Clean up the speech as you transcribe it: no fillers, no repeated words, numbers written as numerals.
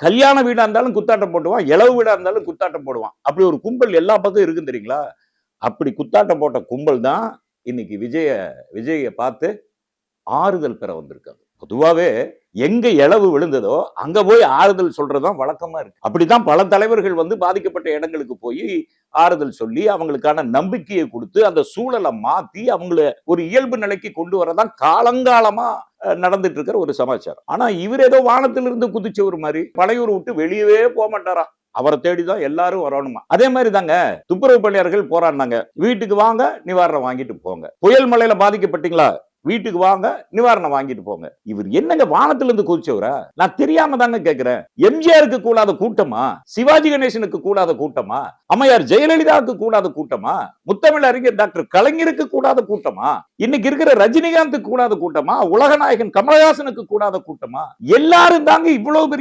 கல்யாண வீடா இருந்தாலும் குத்தாட்டம் போடுவான், இளவு வீடா இருந்தாலும் குத்தாட்டம் போடுவான். அப்படி ஒரு கும்பல் எல்லா பக்கம் இருக்கும் தெரியுங்களா? அப்படி குத்தாட்டம் போட்ட கும்பல் தான் இன்னைக்கு விஜய பார்த்து ஆறுதல் பெற வந்திருக்காங்க. பொதுவாவே எங்க இழவு விழுந்ததோ அங்க போய் ஆறுதல் சொல்றதுதான் வழக்கமா இருக்கு. அப்படித்தான் பல தலைவர்கள் வந்து பாதிக்கப்பட்ட இடங்களுக்கு போய் ஆறுதல் சொல்லி அவங்களுக்கான நம்பிக்கையை கொடுத்து அந்த சூழலை மாத்தி அவங்கள ஒரு இயல்பு நிலைக்கு கொண்டு வரதான் காலங்காலமா நடந்துட்டு இருக்கிற ஒரு சமாச்சாரம். ஆனா இவர் ஏதோ வானத்திலிருந்து குதிச்சவர் மாதிரி பழையூர் விட்டு வெளியவே போக மாட்டாராம். அவரை தேடிதான் எல்லாரும் வரணுமா. அதே மாதிரி தாங்க துப்புரவு பணியாளர்கள் போராடினாங்க. வீட்டுக்கு வாங்க நிவாரணம் வாங்கிட்டு போங்க. புயல் மழையில பாதிக்கப்பட்டீங்களா, வீட்டுக்கு வாங்க நிவாரணம் வாங்கிட்டு போங்க. இவர் என்னங்க வானத்துல இருந்து குதிச்சவரா? நான் தெரியாம தாங்க கேட்கிறேன். எம்ஜிஆருக்கு கூடாத கூட்டமா, சிவாஜி கணேசனுக்கு கூடாத கூட்டமா, அம்மையார் ஜெயலலிதாவுக்கு கூடாத கூட்டமா, முத்தமிழ் அறிஞர் டாக்டர் கலைஞருக்கு கூடாத கூட்டமா, இன்னைக்கு இருக்கிற ரஜினிகாந்துக்கு கூடாத கூட்டமா, உலகநாயகன் கமலஹாசனுக்கு கூடாத கூட்டமா, எல்லாரும் தாங்க இவ்வளவு பெரிய